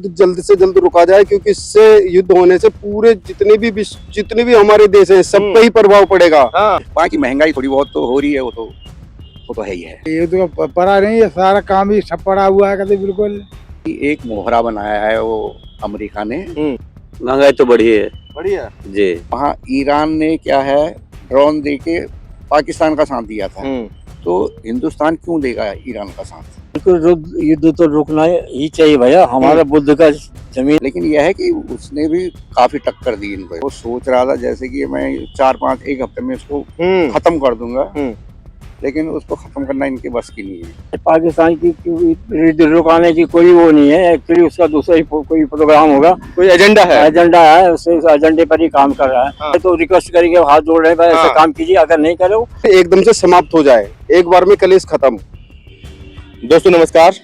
युद्ध जल्द से जल्द रुका जाए, क्योंकि इससे युद्ध होने से पूरे जितने भी हमारे देश हैं सब पे ही प्रभाव पड़ेगा। बाकी महंगाई थोड़ी बहुत तो हो रही है, वो तो है ही है। युद्ध का पड़ा नहीं है, सारा काम ही सब पड़ा हुआ है कहते बिल्कुल। एक मोहरा बनाया है वो अमेरिका ने। महंगाई तो बढ़ी है। बढ़िया जी। वहाँ ईरान ने क्या है, ड्रोन दे के पाकिस्तान का साथ दिया था। तो हिंदुस्तान क्यों देगा ईरान का साथ? युद्ध तो रुकना ही चाहिए भैया, हमारा बुद्ध का जमीन। लेकिन यह है कि उसने भी काफी टक्कर दी इनको। वो सोच रहा था जैसे कि मैं 4-5 एक हफ्ते में इसको खत्म कर दूंगा, लेकिन उसको खत्म करना इनके बस की नहीं है। पाकिस्तान की युद्ध रुकाने की कोई वो नहीं है, एक्चुअली उसका दूसरा ही कोई प्रोग्राम होगा, कोई एजेंडा है उस एजेंडे पर ही काम कर रहा है। तो रिक्वेस्ट करेंगे, हाथ जोड़ रहे हैं, ऐसा काम कीजिए, अगर नहीं करो एकदम से समाप्त हो जाए, एक बार में कलेश खत्म। दोस्तों नमस्कार।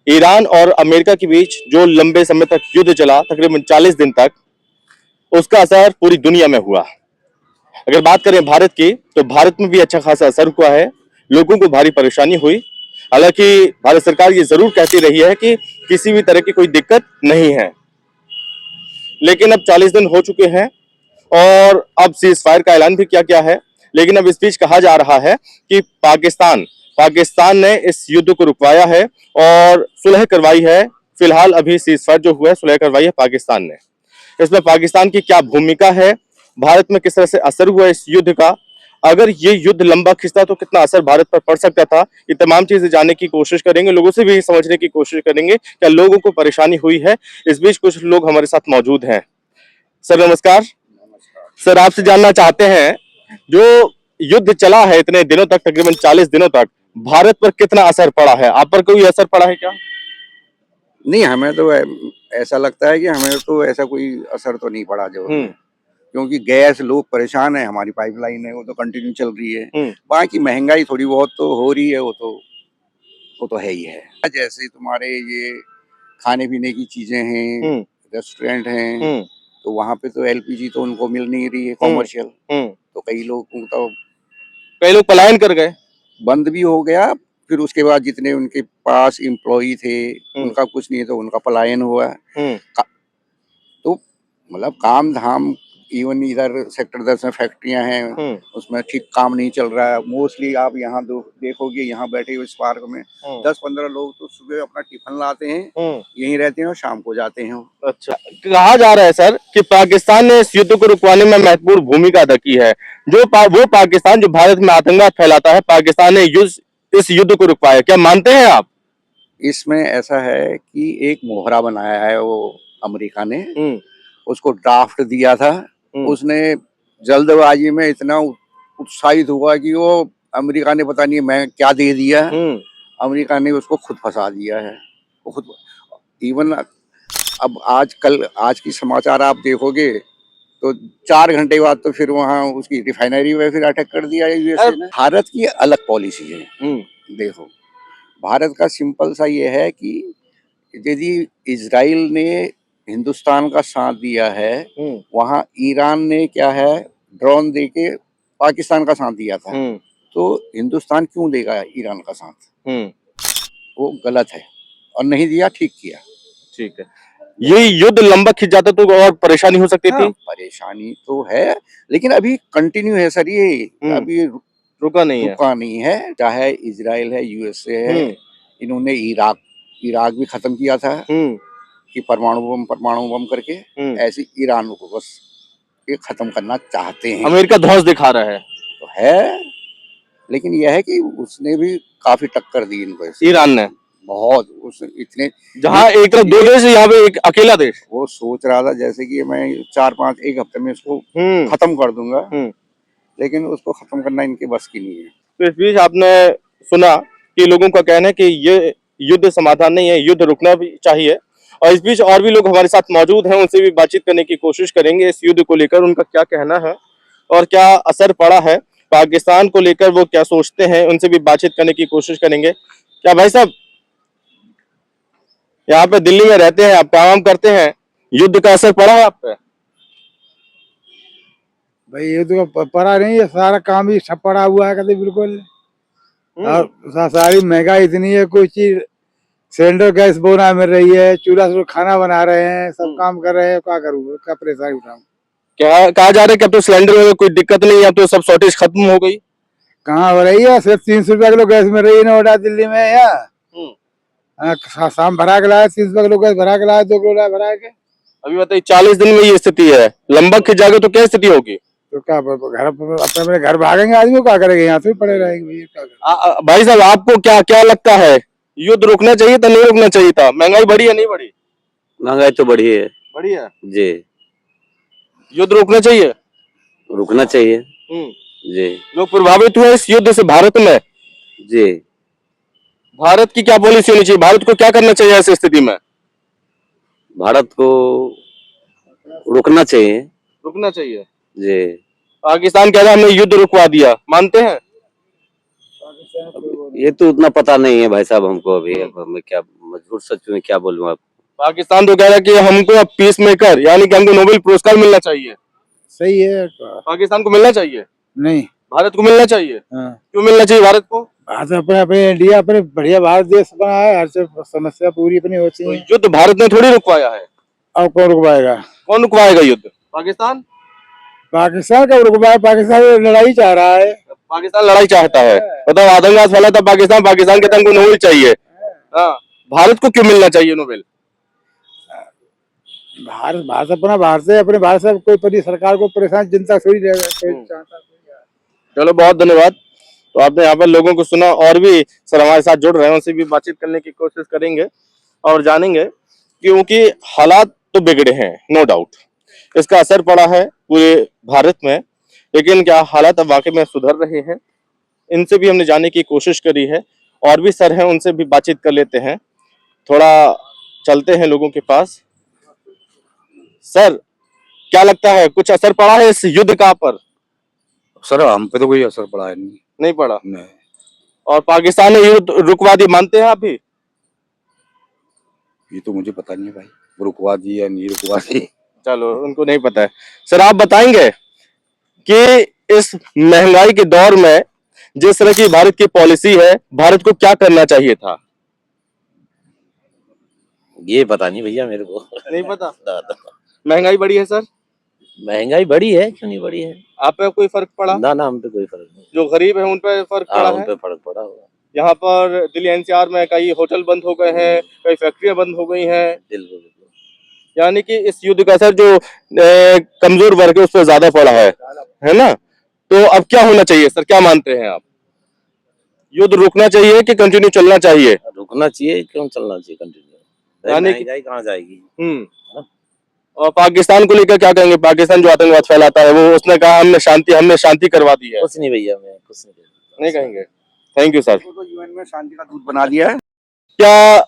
ईरान और अमेरिका के बीच जो लंबे समय तक युद्ध चला, तकरीबन 40 दिन तक, उसका असर पूरी दुनिया में हुआ। अगर बात करें भारत की, तो भारत में भी अच्छा खासा असर हुआ है, लोगों को भारी परेशानी हुई। हालांकि भारत सरकार ये जरूर कहती रही है कि किसी भी तरह की कोई दिक्कत नहीं है, लेकिन अब 40 दिन हो चुके हैं और अब सीज फायर का ऐलान भी किया गया है। लेकिन अब इस बीच कहा जा रहा है कि पाकिस्तान ने इस युद्ध को रुकवाया है और सुलह करवाई है। फिलहाल अभी सीज फायर जो हुआ है, सुलह करवाई है पाकिस्तान ने। इसमें पाकिस्तान की क्या भूमिका है, भारत में किस तरह से असर हुआ इस युद्ध का, अगर ये युद्ध लंबा खिंचता तो कितना असर भारत पर पड़ सकता था, ये तमाम चीजें जानने की कोशिश करेंगे, लोगों से भी समझने की कोशिश करेंगे क्या लोगों को परेशानी हुई है। इस बीच कुछ लोग हमारे साथ मौजूद हैं। सर नमस्कार। सर आपसे जानना चाहते हैं, जो युद्ध चला है इतने दिनों तक, तकरीबन 40 दिनों तक, भारत पर कितना असर पड़ा है? आप पर कोई असर पड़ा है क्या? नहीं, हमें तो ऐसा लगता है कि हमें तो ऐसा कोई असर तो नहीं पड़ा जो, क्योंकि गैस लोग परेशान है, हमारी पाइपलाइन है वो तो कंटिन्यू चल रही है। बाकी महंगाई थोड़ी बहुत तो हो रही है, वो तो है ही है। जैसे तुम्हारे ये खाने पीने की चीजें हैं, रेस्टोरेंट हैं, तो वहाँ पे तो एलपीजी तो उनको मिल नहीं रही है कॉमर्शियल, तो कई लोग पलायन कर गए, बंद भी हो गया। फिर उसके बाद जितने उनके पास एम्प्लॉई थे उनका कुछ नहीं, तो उनका पलायन हुआ। तो मतलब काम धाम, इवन इधर सेक्टर 10 में फैक्ट्रियां हैं, उसमें ठीक काम नहीं चल रहा है। मोस्टली आप यहाँ देखोगे, यहाँ बैठे हुए इस पार्क में 10-15 लोग तो सुबह अपना टिफिन लाते हैं, यहीं रहते हैं और शाम को जाते हैं। अच्छा, कहा जा रहा है सर कि पाकिस्तान ने इस युद्ध को रुकवाने में महत्वपूर्ण भूमिका अदा की है। वो पाकिस्तान जो भारत में आतंकवाद फैलाता है, पाकिस्तान ने इस युद्ध को रुकवाया, क्या मानते हैं आप? इसमें ऐसा है कि एक मोहरा बनाया है वो अमेरिका ने, उसको ड्राफ्ट दिया था। उसने जल्दबाजी में इतना उत्साहित हुआ कि वो अमेरिका ने पता नहीं मैं क्या दे दिया, अमेरिका ने उसको खुद फंसा दिया है। वो खुद इवन अब आज की समाचार आप देखोगे तो 4 घंटे बाद तो फिर वहाँ उसकी रिफाइनरी में फिर अटैक कर दिया यूएसए ने। भारत की अलग पॉलिसी है। देखो, भारत का सिंपल सा ये है कि यदि इजराइल ने हिंदुस्तान का साथ दिया है, वहाँ ईरान ने क्या है, ड्रोन दे के पाकिस्तान का साथ दिया था, तो हिंदुस्तान क्यों देगा ईरान का साथ? वो गलत है और नहीं दिया, ठीक किया। ठीक है, ये युद्ध लंबा खिंच जाता तो और परेशानी हो सकती थी। परेशानी तो है, लेकिन अभी कंटिन्यू है सर, ये अभी रुका नहीं है। चाहे इजराइल है, यूएसए है, इन्होंने इराक भी खत्म किया था कि परमाणु बम करके, ऐसे ईरान को बस ये खत्म करना चाहते हैं। अमेरिका ध्वंस दिखा रहा है तो है, लेकिन यह है कि उसने भी काफी टक्कर दी इनको, ईरान ने बहुत। इतने जहाँ एक तरफ 2 देश, यहाँ पे एक अकेला देश। वो सोच रहा था जैसे कि मैं 4-5 एक हफ्ते में इसको खत्म कर दूंगा, लेकिन उसको खत्म करना इनके बस की नहीं है। तो इस बीच आपने सुना कि लोगों का कहना है कि ये युद्ध समाधान नहीं है, युद्ध रुकना भी चाहिए। और इस बीच और भी लोग हमारे साथ मौजूद हैं, उनसे भी बातचीत करने की कोशिश करेंगे इस युद्ध को लेकर, उनका क्या कहना है और क्या असर पड़ा है पाकिस्तान को लेकर, वो क्या सोचते हैं, उनसे भी बातचीत करने की कोशिश करेंगे। क्या भाई साहब, यहाँ पे दिल्ली में रहते हैं, आप काम करते हैं, युद्ध का असर पड़ा है आप पे? भाई युद्ध का पड़ा नहीं है, सारा काम ही सब पड़ा हुआ है कहते बिल्कुल। और सारी महंगाई इतनी है, कोई चीज सिलेंडर गैस बोना मिल रही है, चूल्हा से खाना बना रहे हैं, सब काम कर रहे हैं। क्या करूँ, क्या परेशानी उठाऊं? क्या कहा जा रहा है कि अब तो सिलेंडर में कोई दिक्कत नहीं है, अब तो सब शॉर्टेज खत्म हो गई। कहाँ हो रही है? सिर्फ 300 रुपया किलो गैस मिल रही है नोएडा दिल्ली में यहाँ। शाम भरा के लाया 30 रुपया किलो गैस भरा के लाया, 2 किलो लाया भरा के। अभी बताइए 40 दिन में ये स्थिति है, लंबा खिंच जाएगा तो क्या स्थिति होगी? तो क्या घर अपने घर भागेंगे आदमी, क्या करेंगे? यहाँ से पड़े रहेंगे भैया, क्या करें? भाई साहब आपको क्या क्या लगता है, युद्ध रुकना चाहिए था नहीं रुकना चाहिए था? महंगाई बढ़ी है नहीं बढ़ी? महंगाई तो बढ़ी है बढ़ी है जी। युद्ध रुकना चाहिए। रुकना चाहिए जी। लोग प्रभावित हुए इस युद्ध से भारत में, जी। भारत की क्या पॉलिसी होनी चाहिए, भारत को क्या करना चाहिए ऐसी स्थिति में? भारत को रुकना चाहिए। रुकना चाहिए जी। पाकिस्तान कह रहा है हमने युद्ध रुकवा दिया, मानते हैं? ये तो उतना पता नहीं है भाई साहब हमको अभी। अब मैं क्या मजबूर सच में क्या बोलूं आप। पाकिस्तान तो कह रहा है कि हमको अब पीस मेकर यानी कि हमको नोबेल पुरस्कार मिलना चाहिए। सही है। पाकिस्तान को मिलना चाहिए? नहीं, भारत को मिलना चाहिए। हाँ। क्यों मिलना चाहिए भारत को? भारत अपने अपने इंडिया अपने बढ़िया भारत देश बना है, हर से समस्या पूरी अपनी होती तो है। युद्ध भारत ने थोड़ी रुकवाया है। अब कौन रुकवाएगा? कौन रुकवाएगा युद्ध? पाकिस्तान? पाकिस्तान कब रुकवाए? पाकिस्तान लड़ाई चाह रहा है। पाकिस्तान लड़ाई चाहता है, बताओ आतंकवाद फैला था पाकिस्तान, पाकिस्तान के तंग को नोबेल चाहिए। हाँ, भारत को क्यों मिलना चाहिए नोबेल? भारत भारत अपना भारत से अपने भारत से कोई परी सरकार को परेशान जनता थोड़ी रहेगा, कोई चाहता थोड़ी है। चलो बहुत धन्यवाद। तो आपने यहाँ पर लोगों को सुना, और भी सर हमारे साथ जुड़ रहे हैं, उनसे भी बातचीत करने की कोशिश करेंगे और जानेंगे, क्योंकि हालात तो बिगड़े हैं नो डाउट, इसका असर पड़ा है पूरे भारत में, लेकिन क्या हालात अब वाकई में सुधर रहे हैं? इनसे भी हमने जानने की कोशिश करी है, और भी सर हैं उनसे भी बातचीत कर लेते हैं। थोड़ा चलते हैं लोगों के पास। सर क्या लगता है, कुछ असर पड़ा है इस युद्ध का पर? सर हम पे तो कोई असर पड़ा है नहीं पड़ा। नहीं। और पाकिस्तान ने युद्ध रुकवा दी, मानते हैं आप भी? ये तो मुझे पता नहीं है भाई, रुकवा दी या नहीं रुकवा दी। चलो उनको नहीं पता है। सर आप बताएंगे कि इस महंगाई के दौर में जिस तरह की भारत की पॉलिसी है, भारत को क्या करना चाहिए था? ये पता नहीं भैया मेरे को। नहीं पता। महंगाई बढ़ी है सर? महंगाई बढ़ी है, क्यों नहीं बढ़ी है? आप पे कोई फर्क पड़ा? ना हम पे कोई फर्क नहीं। जो गरीब है उन पे फर्क पड़ा उन है? पे फर्क पड़ा होगा। यहाँ पर दिल्ली एनसीआर में कई होटल बंद हो गए हैं, कई फैक्ट्रियां बंद हो गई हैं, बिल्कुल। यानी कि इस युद्ध का असर जो कमजोर वर्ग है उस पर ज्यादा पड़ा है ना? तो अब क्या होना चाहिए सर, क्या मानते हैं आप? युद्ध रुकना चाहिए कि कंटिन्यू चलना चाहिए? रुकना चाहिए, क्यों चलना चाहिए कंटिन्यू? यानी महंगाई कहाँ जाएगी? और पाकिस्तान को लेकर क्या कहेंगे? पाकिस्तान जो आतंकवाद फैलाता है, वो उसने कहा हमने शांति करवा दी है। कुछ नहीं भैया, मैं कुछ नहीं कहेंगे। Thank you sir. तो यूएन में शांति का दूत बना दिया है। क्या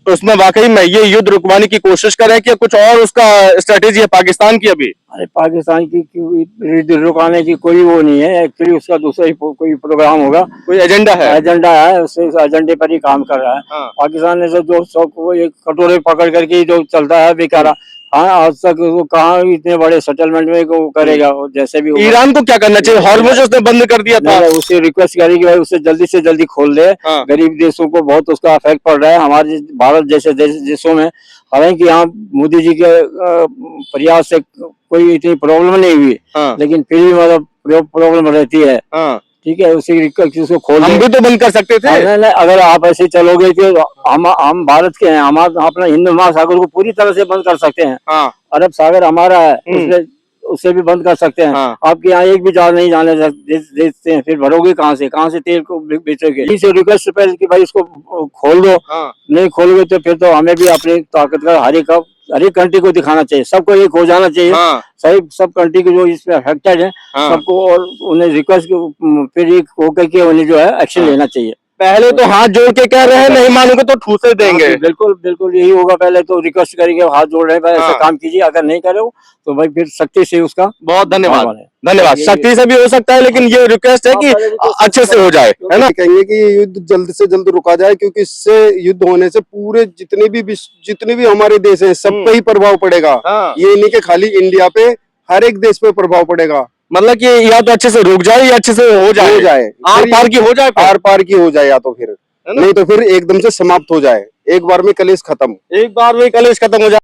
उसमें वाकई में ये युद्ध रुकवाने की कोशिश कर रहे हैं कि कुछ और उसका स्ट्रेटेजी है पाकिस्तान की अभी? अरे पाकिस्तान की युद्ध रुकाने की कोई वो नहीं है, एक्चुअली उसका दूसरा ही कोई प्रोग्राम होगा, कोई एजेंडा है? एजेंडा है, उससे उस एजेंडे पर ही काम कर रहा है। हाँ। पाकिस्तान ने जो सब एक कटोरे पकड़ करके जो चलता है बेचारा, हाँ आज तक वो कहाँ इतने बड़े सेटलमेंट में वो करेगा, वो जैसे भी होगा। ईरान को क्या करना चाहिए? हॉर्मुज़ उसने बंद कर दिया था। उसे रिक्वेस्ट करी कि भाई उसे जल्दी से जल्दी खोल दे। हाँ। गरीब देशों को बहुत उसका इफेक्ट पड़ रहा है, हमारे भारत जैसे देशों में। हालांकि यहाँ मोदी जी के प्रयास से कोई इतनी प्रॉब्लम नहीं हुई, हाँ। लेकिन फिर भी मतलब प्रॉब्लम रहती है। हाँ। ठीक है, उसे रिक्वेस्ट उसको खोल हम भी तो बंद कर सकते थे। नहीं, अगर आप ऐसे चलोगे तो हम भारत के हैं, हम अपना हिंद महासागर को पूरी तरह से बंद कर सकते हैं। हाँ। अरब सागर हमारा है, उससे भी बंद कर सकते हैं। हाँ। आपके यहाँ एक भी जहाज नहीं जाने देते हैं, फिर भरोगे कहाँ से तेल को बेचोगे? इसे रिक्वेस्ट पहले कि भाई इसको खोल दो। हाँ। नहीं खोलोगे तो फिर तो हमें भी अपनी ताकत का हर एक कंट्री को दिखाना चाहिए, सबको एक हो जाना चाहिए। हाँ। सब कंट्री को जो इसमें अफेक्टेड है, हाँ। सबको, और उन्हें रिक्वेस्ट फिर एक होकर के उन्हें जो है एक्शन लेना चाहिए। पहले तो हाथ जोड़ के कह रहे हैं, नहीं मानोगे तो ठूसे देंगे। बिल्कुल बिल्कुल यही होगा। पहले तो रिक्वेस्ट करेंगे, हाथ जोड़ रहे हैं, ऐसा काम कीजिए, अगर नहीं करे तो भाई फिर सख्ती से उसका। बहुत धन्यवाद। धन्यवाद। सख्ती से भी हो सकता है, लेकिन ये रिक्वेस्ट है कि अच्छे से हो जाए, है ना? कहेंगे कि ये युद्ध जल्द से जल्द रुका जाए, क्योंकि इससे युद्ध होने से पूरे जितने भी हमारे देश हैं सब पे ही प्रभाव पड़ेगा। ये नहीं कि खाली इंडिया पे, हर एक देश पे प्रभाव पड़ेगा। मतलब कि या तो अच्छे से रुक जाए या अच्छे से हो जाए, आर पार की हो जाए, आर पार की हो जाए, या तो फिर नहीं तो फिर एकदम से समाप्त हो जाए। एक बार में कलेश खत्म। एक बार में कलेश खत्म हो जाए।